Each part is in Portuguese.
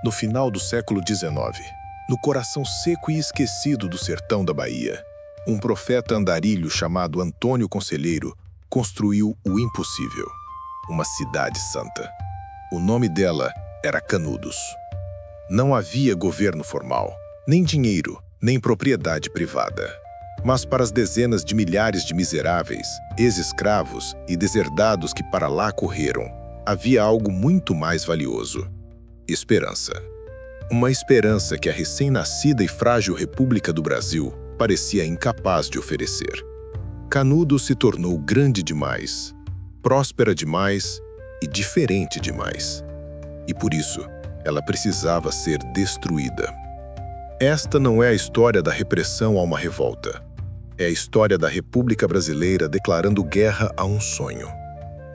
No final do século XIX, no coração seco e esquecido do sertão da Bahia, um profeta andarilho chamado Antônio Conselheiro construiu o impossível, uma cidade santa. O nome dela era Canudos. Não havia governo formal, nem dinheiro, nem propriedade privada. Mas para as dezenas de milhares de miseráveis, ex-escravos e deserdados que para lá correram, havia algo muito mais valioso: esperança. Uma esperança que a recém-nascida e frágil República do Brasil parecia incapaz de oferecer. Canudos se tornou grande demais, próspera demais e diferente demais. E por isso, ela precisava ser destruída. Esta não é a história da repressão a uma revolta. É a história da República Brasileira declarando guerra a um sonho.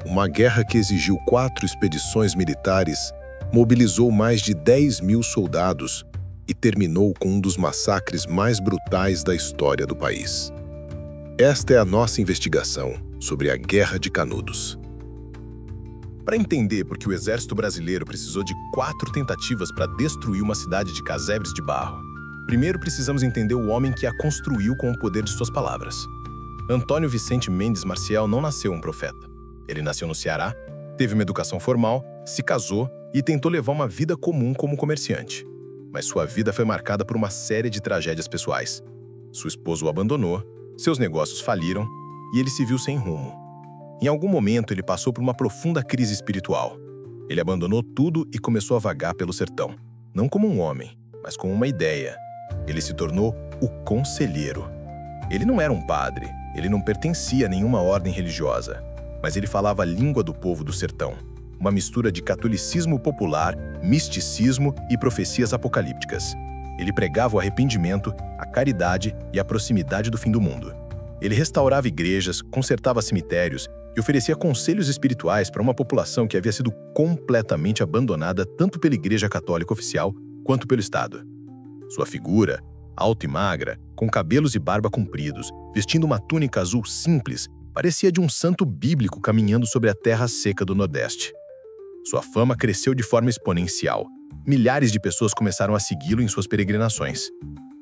Uma guerra que exigiu 4 expedições militares, mobilizou mais de 10.000 soldados e terminou com um dos massacres mais brutais da história do país. Esta é a nossa investigação sobre a Guerra de Canudos. Para entender por que o exército brasileiro precisou de 4 tentativas para destruir uma cidade de casebres de barro, primeiro precisamos entender o homem que a construiu com o poder de suas palavras. Antônio Vicente Mendes Maciel não nasceu um profeta. Ele nasceu no Ceará, teve uma educação formal, se casou e tentou levar uma vida comum como comerciante. Mas sua vida foi marcada por uma série de tragédias pessoais. Sua esposa o abandonou, seus negócios faliram e ele se viu sem rumo. Em algum momento, ele passou por uma profunda crise espiritual. Ele abandonou tudo e começou a vagar pelo sertão. Não como um homem, mas com uma ideia. Ele se tornou o conselheiro. Ele não era um padre, ele não pertencia a nenhuma ordem religiosa, mas ele falava a língua do povo do sertão. Uma mistura de catolicismo popular, misticismo e profecias apocalípticas. Ele pregava o arrependimento, a caridade e a proximidade do fim do mundo. Ele restaurava igrejas, consertava cemitérios e oferecia conselhos espirituais para uma população que havia sido completamente abandonada tanto pela Igreja Católica Oficial quanto pelo Estado. Sua figura, alta e magra, com cabelos e barba compridos, vestindo uma túnica azul simples, parecia de um santo bíblico caminhando sobre a terra seca do Nordeste. Sua fama cresceu de forma exponencial. Milhares de pessoas começaram a segui-lo em suas peregrinações.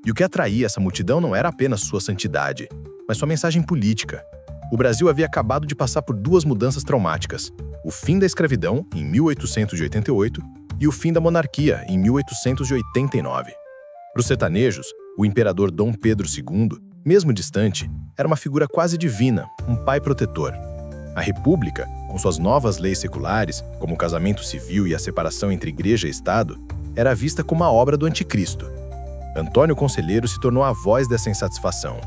E o que atraía essa multidão não era apenas sua santidade, mas sua mensagem política. O Brasil havia acabado de passar por 2 mudanças traumáticas: o fim da escravidão, em 1888, e o fim da monarquia, em 1889. Para os sertanejos, o imperador Dom Pedro II, mesmo distante, era uma figura quase divina, um pai protetor. A República, com suas novas leis seculares, como o casamento civil e a separação entre igreja e Estado, era vista como a obra do anticristo. Antônio Conselheiro se tornou a voz dessa insatisfação.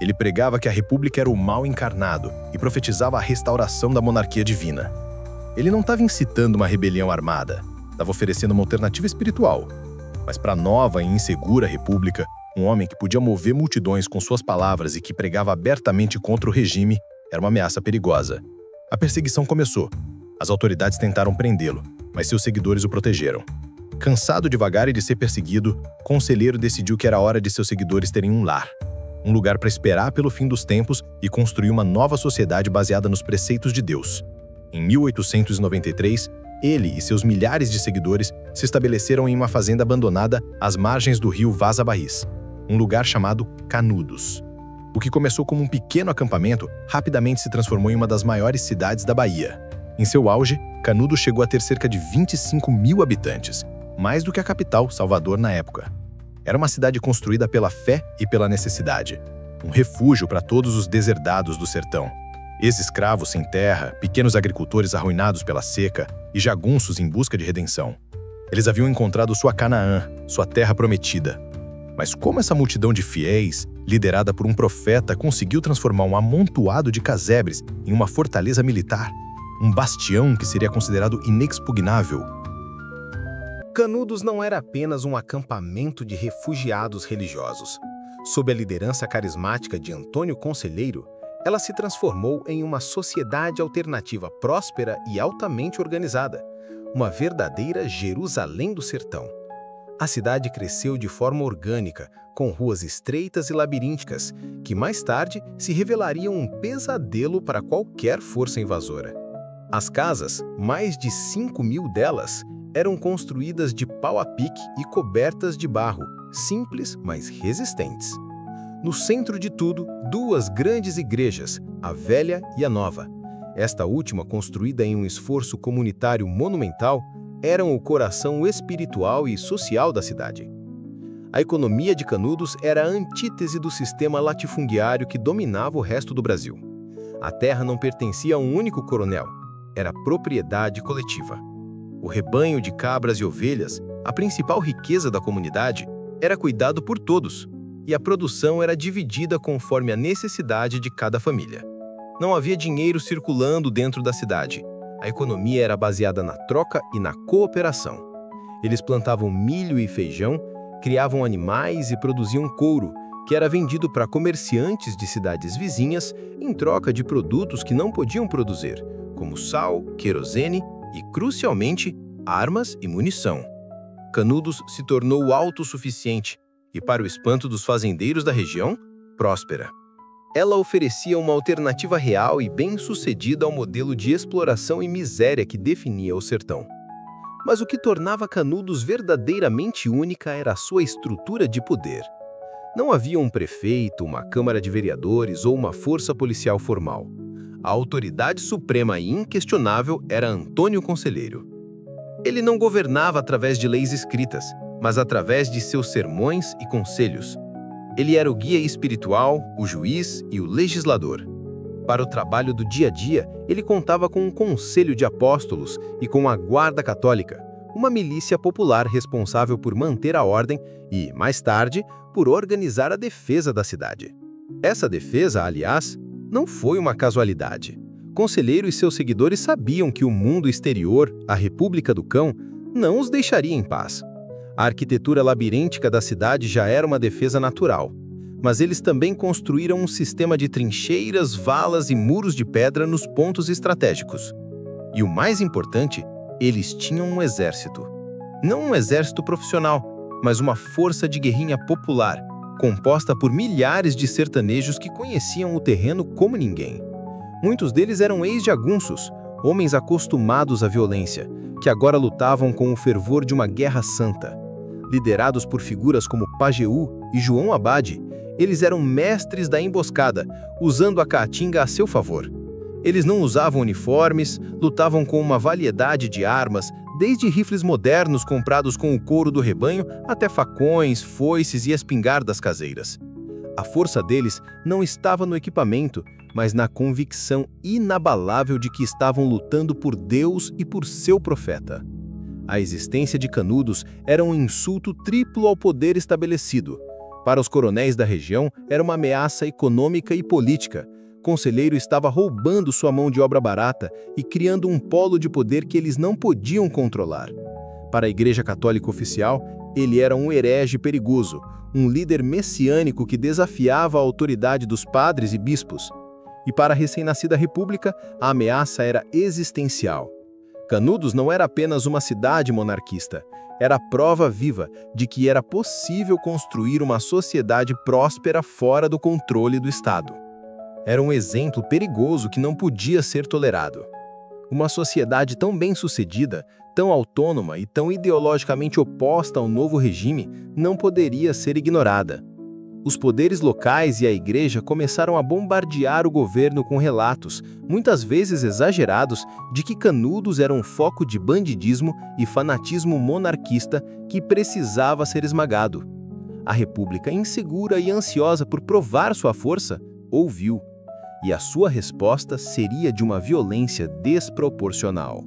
Ele pregava que a República era o mal encarnado e profetizava a restauração da monarquia divina. Ele não estava incitando uma rebelião armada, estava oferecendo uma alternativa espiritual. Mas para a nova e insegura República, um homem que podia mover multidões com suas palavras e que pregava abertamente contra o regime era uma ameaça perigosa. A perseguição começou. As autoridades tentaram prendê-lo, mas seus seguidores o protegeram. Cansado de vagar e de ser perseguido, Conselheiro decidiu que era hora de seus seguidores terem um lar. Um lugar para esperar pelo fim dos tempos e construir uma nova sociedade baseada nos preceitos de Deus. Em 1893, ele e seus milhares de seguidores se estabeleceram em uma fazenda abandonada às margens do rio Vaza Barris, um lugar chamado Canudos. O que começou como um pequeno acampamento rapidamente se transformou em uma das maiores cidades da Bahia. Em seu auge, Canudos chegou a ter cerca de 25.000 habitantes, mais do que a capital, Salvador, na época. Era uma cidade construída pela fé e pela necessidade, um refúgio para todos os deserdados do sertão. Ex-escravos sem terra, pequenos agricultores arruinados pela seca e jagunços em busca de redenção. Eles haviam encontrado sua Canaã, sua terra prometida. Mas como essa multidão de fiéis, liderada por um profeta, conseguiu transformar um amontoado de casebres em uma fortaleza militar? Um bastião que seria considerado inexpugnável? Canudos não era apenas um acampamento de refugiados religiosos. Sob a liderança carismática de Antônio Conselheiro, ela se transformou em uma sociedade alternativa próspera e altamente organizada, uma verdadeira Jerusalém do sertão. A cidade cresceu de forma orgânica, com ruas estreitas e labirínticas, que mais tarde se revelariam um pesadelo para qualquer força invasora. As casas, mais de 5.000 delas, eram construídas de pau a pique e cobertas de barro, simples, mas resistentes. No centro de tudo, duas grandes igrejas, a Velha e a Nova. Esta última, construída em um esforço comunitário monumental, eram o coração espiritual e social da cidade. A economia de Canudos era a antítese do sistema latifundiário que dominava o resto do Brasil. A terra não pertencia a um único coronel, era propriedade coletiva. O rebanho de cabras e ovelhas, a principal riqueza da comunidade, era cuidado por todos, e a produção era dividida conforme a necessidade de cada família. Não havia dinheiro circulando dentro da cidade. A economia era baseada na troca e na cooperação. Eles plantavam milho e feijão, criavam animais e produziam couro, que era vendido para comerciantes de cidades vizinhas em troca de produtos que não podiam produzir, como sal, querosene e, crucialmente, armas e munição. Canudos se tornou autossuficiente e, para o espanto dos fazendeiros da região, próspera. Ela oferecia uma alternativa real e bem-sucedida ao modelo de exploração e miséria que definia o sertão. Mas o que tornava Canudos verdadeiramente única era a sua estrutura de poder. Não havia um prefeito, uma câmara de vereadores ou uma força policial formal. A autoridade suprema e inquestionável era Antônio Conselheiro. Ele não governava através de leis escritas, mas através de seus sermões e conselhos. Ele era o guia espiritual, o juiz e o legislador. Para o trabalho do dia a dia, ele contava com um conselho de apóstolos e com a Guarda Católica, uma milícia popular responsável por manter a ordem e, mais tarde, por organizar a defesa da cidade. Essa defesa, aliás, não foi uma casualidade. Conselheiro e seus seguidores sabiam que o mundo exterior, a República do Cão, não os deixaria em paz. A arquitetura labiríntica da cidade já era uma defesa natural, mas eles também construíram um sistema de trincheiras, valas e muros de pedra nos pontos estratégicos. E o mais importante, eles tinham um exército. Não um exército profissional, mas uma força de guerrilha popular, composta por milhares de sertanejos que conheciam o terreno como ninguém. Muitos deles eram ex-jagunços, homens acostumados à violência, que agora lutavam com o fervor de uma guerra santa. Liderados por figuras como Pajeú e João Abade, eles eram mestres da emboscada, usando a caatinga a seu favor. Eles não usavam uniformes, lutavam com uma variedade de armas, desde rifles modernos comprados com o couro do rebanho até facões, foices e espingardas caseiras. A força deles não estava no equipamento, mas na convicção inabalável de que estavam lutando por Deus e por seu profeta. A existência de Canudos era um insulto triplo ao poder estabelecido. Para os coronéis da região, era uma ameaça econômica e política. Conselheiro estava roubando sua mão de obra barata e criando um polo de poder que eles não podiam controlar. Para a Igreja Católica Oficial, ele era um herege perigoso, um líder messiânico que desafiava a autoridade dos padres e bispos. E para a recém-nascida República, a ameaça era existencial. Canudos não era apenas uma cidade monarquista, era a prova viva de que era possível construir uma sociedade próspera fora do controle do Estado. Era um exemplo perigoso que não podia ser tolerado. Uma sociedade tão bem-sucedida, tão autônoma e tão ideologicamente oposta ao novo regime não poderia ser ignorada. Os poderes locais e a igreja começaram a bombardear o governo com relatos, muitas vezes exagerados, de que Canudos era um foco de bandidismo e fanatismo monarquista que precisava ser esmagado. A República, insegura e ansiosa por provar sua força, ouviu, e a sua resposta seria de uma violência desproporcional.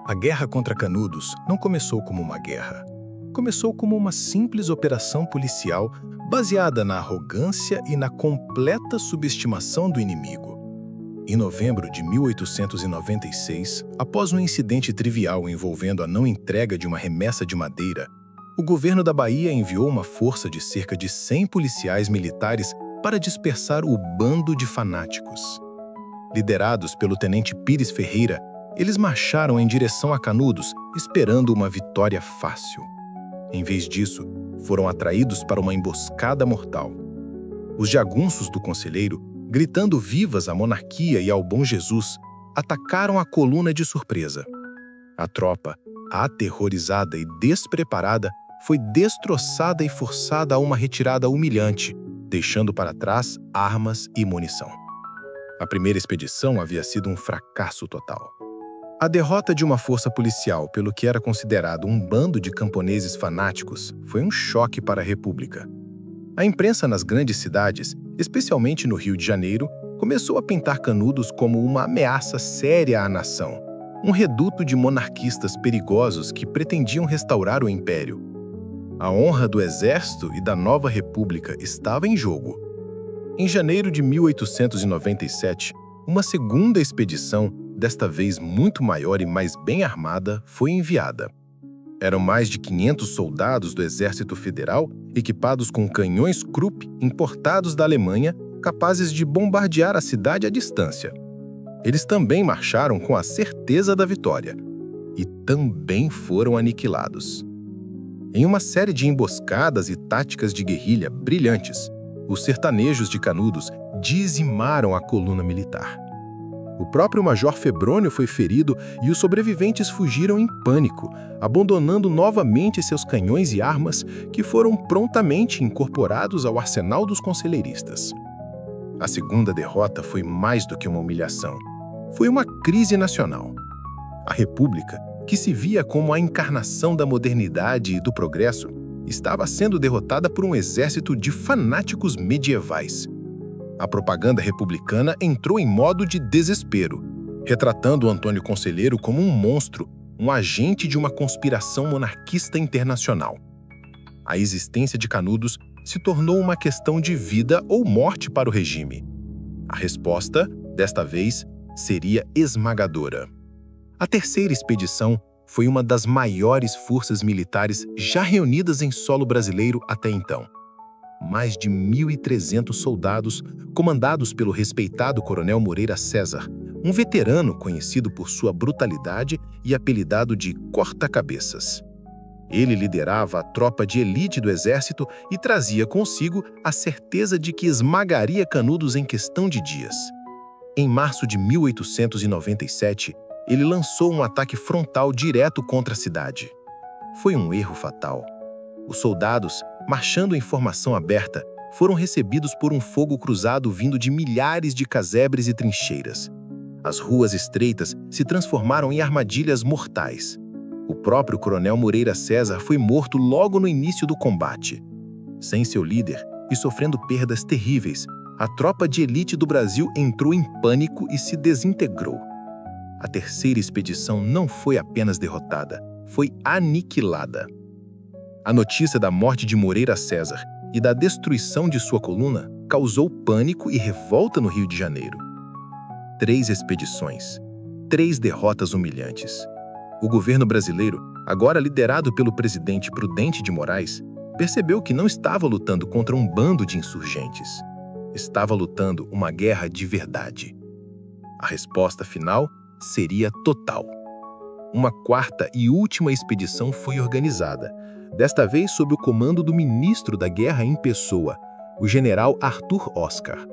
A guerra contra Canudos não começou como uma guerra. Começou como uma simples operação policial baseada na arrogância e na completa subestimação do inimigo. Em novembro de 1896, após um incidente trivial envolvendo a não entrega de uma remessa de madeira, o governo da Bahia enviou uma força de cerca de 100 policiais militares para dispersar o bando de fanáticos. Liderados pelo tenente Pires Ferreira, eles marcharam em direção a Canudos, esperando uma vitória fácil. Em vez disso, foram atraídos para uma emboscada mortal. Os jagunços do conselheiro, gritando vivas à monarquia e ao bom Jesus, atacaram a coluna de surpresa. A tropa, aterrorizada e despreparada, foi destroçada e forçada a uma retirada humilhante, deixando para trás armas e munição. A primeira expedição havia sido um fracasso total. A derrota de uma força policial pelo que era considerado um bando de camponeses fanáticos foi um choque para a República. A imprensa nas grandes cidades, especialmente no Rio de Janeiro, começou a pintar Canudos como uma ameaça séria à nação, um reduto de monarquistas perigosos que pretendiam restaurar o império. A honra do exército e da nova república estava em jogo. Em janeiro de 1897, uma segunda expedição, desta vez muito maior e mais bem armada, foi enviada. Eram mais de 500 soldados do Exército Federal, equipados com canhões Krupp importados da Alemanha, capazes de bombardear a cidade à distância. Eles também marcharam com a certeza da vitória, e também foram aniquilados. Em uma série de emboscadas e táticas de guerrilha brilhantes, os sertanejos de Canudos dizimaram a coluna militar. O próprio Major Febrônio foi ferido e os sobreviventes fugiram em pânico, abandonando novamente seus canhões e armas, que foram prontamente incorporados ao arsenal dos conselheiristas. A segunda derrota foi mais do que uma humilhação. Foi uma crise nacional. A República, que se via como a encarnação da modernidade e do progresso, estava sendo derrotada por um exército de fanáticos medievais. A propaganda republicana entrou em modo de desespero, retratando Antônio Conselheiro como um monstro, um agente de uma conspiração monarquista internacional. A existência de Canudos se tornou uma questão de vida ou morte para o regime. A resposta, desta vez, seria esmagadora. A terceira expedição foi uma das maiores forças militares já reunidas em solo brasileiro até então. Mais de 1.300 soldados, comandados pelo respeitado Coronel Moreira César, um veterano conhecido por sua brutalidade e apelidado de Corta-Cabeças. Ele liderava a tropa de elite do exército e trazia consigo a certeza de que esmagaria Canudos em questão de dias. Em março de 1897, ele lançou um ataque frontal direto contra a cidade. Foi um erro fatal. Os soldados, marchando em formação aberta, foram recebidos por um fogo cruzado vindo de milhares de casebres e trincheiras. As ruas estreitas se transformaram em armadilhas mortais. O próprio Coronel Moreira César foi morto logo no início do combate. Sem seu líder e sofrendo perdas terríveis, a tropa de elite do Brasil entrou em pânico e se desintegrou. A terceira expedição não foi apenas derrotada, foi aniquilada. A notícia da morte de Moreira César e da destruição de sua coluna causou pânico e revolta no Rio de Janeiro. 3 expedições, 3 derrotas humilhantes. O governo brasileiro, agora liderado pelo presidente Prudente de Moraes, percebeu que não estava lutando contra um bando de insurgentes. Estava lutando uma guerra de verdade. A resposta final seria total. Uma quarta e última expedição foi organizada, desta vez sob o comando do ministro da Guerra em pessoa, o general Arthur Oscar.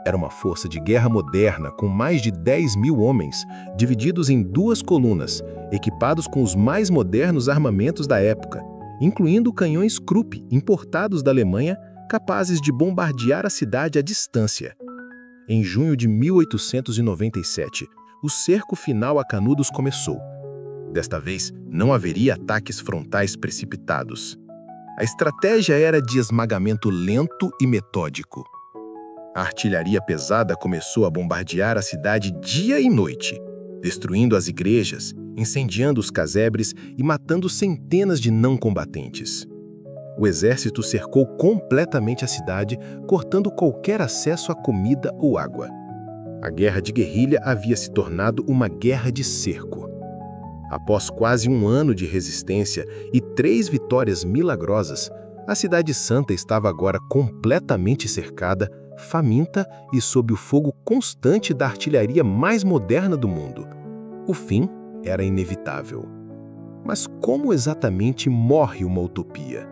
Era uma força de guerra moderna com mais de 10.000 homens, divididos em 2 colunas, equipados com os mais modernos armamentos da época, incluindo canhões Krupp importados da Alemanha, capazes de bombardear a cidade à distância. Em junho de 1897, o cerco final a Canudos começou. Desta vez, não haveria ataques frontais precipitados. A estratégia era de esmagamento lento e metódico. A artilharia pesada começou a bombardear a cidade dia e noite, destruindo as igrejas, incendiando os casebres e matando centenas de não combatentes. O exército cercou completamente a cidade, cortando qualquer acesso a comida ou água. A guerra de guerrilha havia se tornado uma guerra de cerco. Após quase um ano de resistência e 3 vitórias milagrosas, a Cidade Santa estava agora completamente cercada, faminta e sob o fogo constante da artilharia mais moderna do mundo. O fim era inevitável. Mas como exatamente morre uma utopia?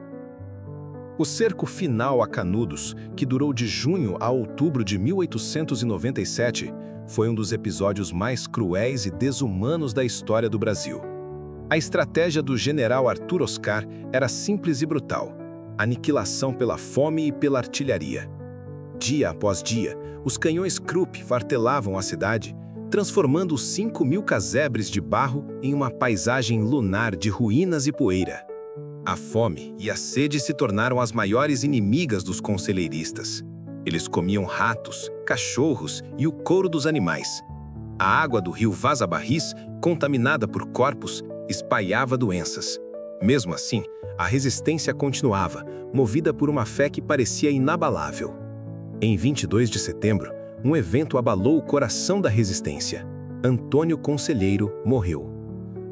O cerco final a Canudos, que durou de junho a outubro de 1897, foi um dos episódios mais cruéis e desumanos da história do Brasil. A estratégia do general Arthur Oscar era simples e brutal: aniquilação pela fome e pela artilharia. Dia após dia, os canhões Krupp martelavam a cidade, transformando os 5.000 casebres de barro em uma paisagem lunar de ruínas e poeira. A fome e a sede se tornaram as maiores inimigas dos conselheiristas. Eles comiam ratos, cachorros e o couro dos animais. A água do rio Vaza Barris, contaminada por corpos, espalhava doenças. Mesmo assim, a resistência continuava, movida por uma fé que parecia inabalável. Em 22 de setembro, um evento abalou o coração da resistência. Antônio Conselheiro morreu.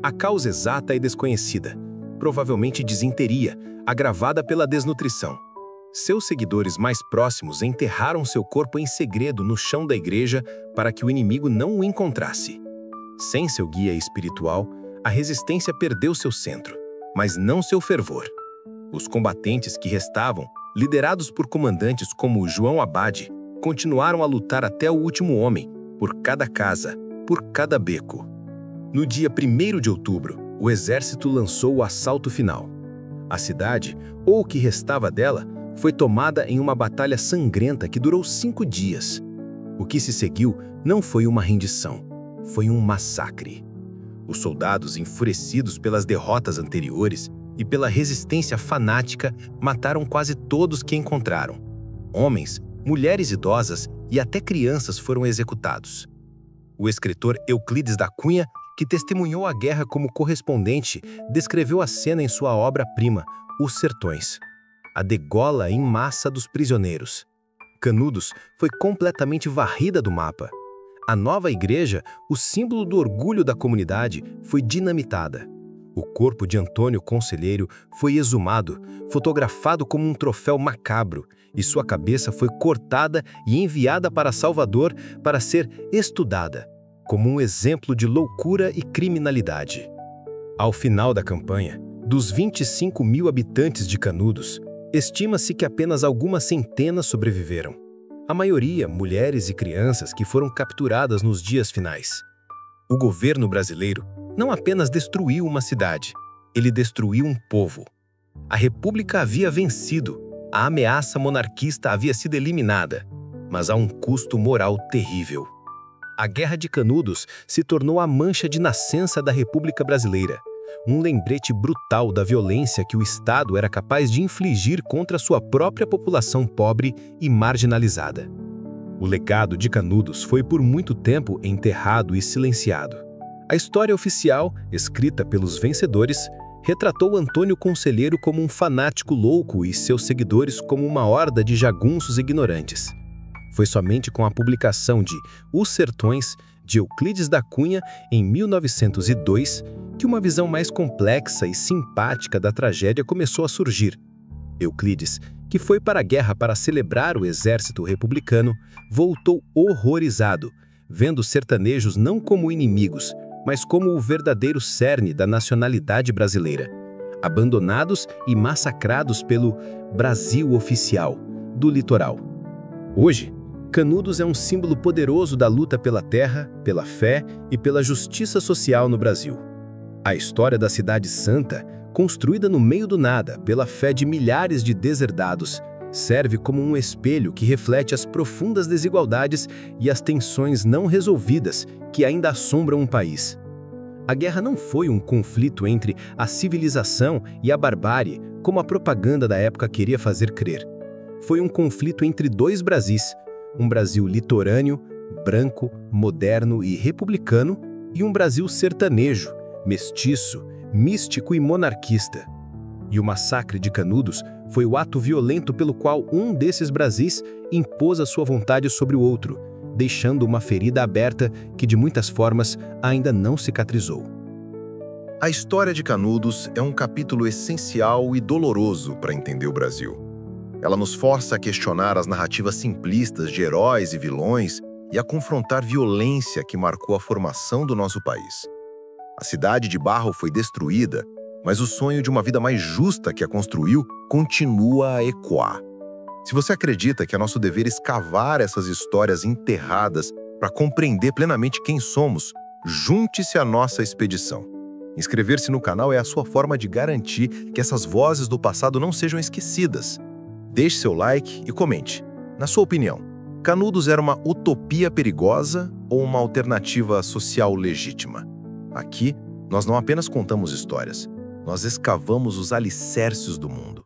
A causa exata é desconhecida, provavelmente disenteria, agravada pela desnutrição. Seus seguidores mais próximos enterraram seu corpo em segredo no chão da igreja para que o inimigo não o encontrasse. Sem seu guia espiritual, a resistência perdeu seu centro, mas não seu fervor. Os combatentes que restavam, liderados por comandantes como João Abade, continuaram a lutar até o último homem, por cada casa, por cada beco. No dia 1º de outubro, o exército lançou o assalto final. A cidade, ou o que restava dela, foi tomada em uma batalha sangrenta que durou 5 dias. O que se seguiu não foi uma rendição, foi um massacre. Os soldados, enfurecidos pelas derrotas anteriores e pela resistência fanática, mataram quase todos que encontraram. Homens, mulheres idosas e até crianças foram executados. O escritor Euclides da Cunha, que testemunhou a guerra como correspondente, descreveu a cena em sua obra-prima, Os Sertões. A degola em massa dos prisioneiros. Canudos foi completamente varrida do mapa. A nova igreja, o símbolo do orgulho da comunidade, foi dinamitada. O corpo de Antônio Conselheiro foi exumado, fotografado como um troféu macabro, e sua cabeça foi cortada e enviada para Salvador para ser estudada, como um exemplo de loucura e criminalidade. Ao final da campanha, dos 25.000 habitantes de Canudos, estima-se que apenas algumas centenas sobreviveram. A maioria, mulheres e crianças que foram capturadas nos dias finais. O governo brasileiro não apenas destruiu uma cidade, ele destruiu um povo. A República havia vencido, a ameaça monarquista havia sido eliminada, mas a um custo moral terrível. A Guerra de Canudos se tornou a mancha de nascença da República Brasileira, um lembrete brutal da violência que o Estado era capaz de infligir contra sua própria população pobre e marginalizada. O legado de Canudos foi por muito tempo enterrado e silenciado. A história oficial, escrita pelos vencedores, retratou Antônio Conselheiro como um fanático louco e seus seguidores como uma horda de jagunços ignorantes. Foi somente com a publicação de Os Sertões, de Euclides da Cunha, em 1902, que uma visão mais complexa e simpática da tragédia começou a surgir. Euclides, que foi para a guerra para celebrar o exército republicano, voltou horrorizado, vendo os sertanejos não como inimigos, mas como o verdadeiro cerne da nacionalidade brasileira, abandonados e massacrados pelo Brasil oficial, do litoral. Hoje, Canudos é um símbolo poderoso da luta pela terra, pela fé e pela justiça social no Brasil. A história da Cidade Santa, construída no meio do nada pela fé de milhares de deserdados, serve como um espelho que reflete as profundas desigualdades e as tensões não resolvidas que ainda assombram um país. A guerra não foi um conflito entre a civilização e a barbárie, como a propaganda da época queria fazer crer. Foi um conflito entre dois Brasis, um Brasil litorâneo, branco, moderno e republicano, e um Brasil sertanejo, mestiço, místico e monarquista. E o massacre de Canudos foi o ato violento pelo qual um desses Brasis impôs a sua vontade sobre o outro, deixando uma ferida aberta que, de muitas formas, ainda não cicatrizou. A história de Canudos é um capítulo essencial e doloroso para entender o Brasil. Ela nos força a questionar as narrativas simplistas de heróis e vilões e a confrontar violência que marcou a formação do nosso país. A cidade de Barro foi destruída, mas o sonho de uma vida mais justa que a construiu continua a ecoar. Se você acredita que é nosso dever escavar essas histórias enterradas para compreender plenamente quem somos, junte-se à nossa expedição. Inscrever-se no canal é a sua forma de garantir que essas vozes do passado não sejam esquecidas. Deixe seu like e comente. Na sua opinião, Canudos era uma utopia perigosa ou uma alternativa social legítima? Aqui, nós não apenas contamos histórias, nós escavamos os alicerces do mundo.